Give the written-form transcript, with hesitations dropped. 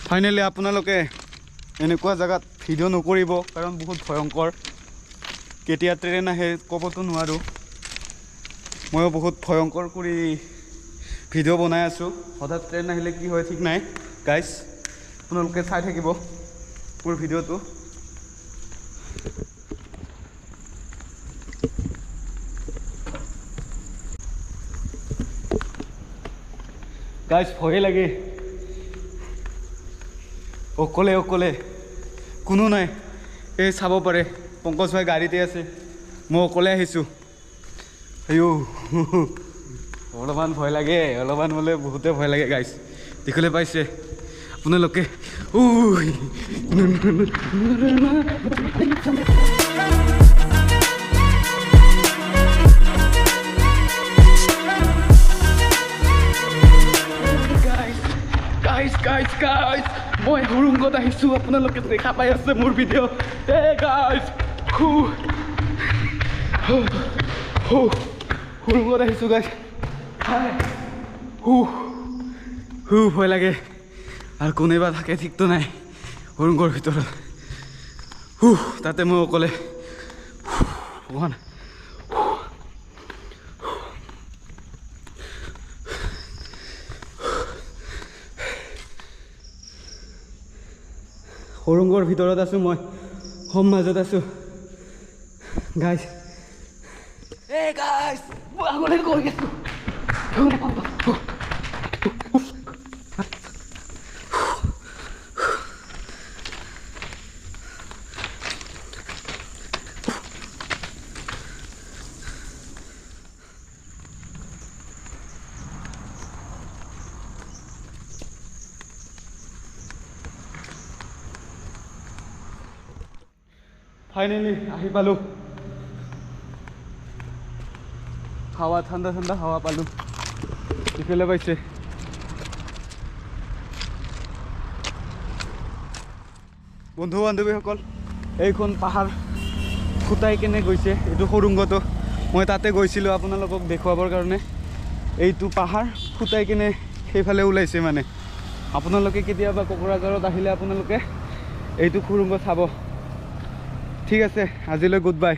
finally আপোনালোকে এনেকুৱা জায়গাত ভিডিঅ' নকৰিব কাৰণ বহুত ভয়ংকৰ কেতিয়া ট্ৰেইন আহে ক'বতো নোৱাৰোঁ ময়ো বহুত ভয়ংকৰ কৰি ভিডিঅ' বনাই আছোঁ হঠাৎ ট্ৰেইন আহিলে কি হয় ঠিক নাই গাইজ আপোনালোকে চাই থাকিব মোৰ ভিডিঅ'টো গাইজ ভয়ে লাগে অকলে কোনো নাই এই চাব পাৰে পংকজ ভাই গাড়ীতে আছে মই অকলে আহিছোঁ আয়ো অলপমান ভয় লাগে অলপমান বোলে বহুতে ভয় লাগে গাইজ দেখিলে পাইছে আপোনালোকে গাইজ মই সুৰুংগত আহিছোঁ আপোনালোকে দেখা পাই আছে মোৰ ভিডিঅ' গাইজ সুৰুংগত আহিছোঁ গাইজ ভয় লাগে আৰু কোনেবা থাকে ঠিকতো নাই সুৰুংগৰ ভিতৰত তাতে মই অকলে সুৰুংগৰ ভিতৰত আছোঁ মই হোম মাজত আছোঁ গাইজ মই আগলৈ গৈ আছোঁ ফাইনেলি আহি পালোঁ হাৱা ঠাণ্ডা হাৱা পালোঁ ইফালে পাইছে বন্ধু বান্ধৱীসকল এইখন পাহাৰ ফুটাই কেনে গৈছে এইটো সুৰুংগটো মই তাতে গৈছিলোঁ আপোনালোকক দেখুৱাবৰ কাৰণে এইটো পাহাৰ ফুটাই কেনে সেইফালে ওলাইছে মানে আপোনালোকে কেতিয়াবা কোকৰাঝাৰত আহিলে আপোনালোকে এইটো সুৰুংগ চাব ঠিক আছে আজিলৈ গুড বাই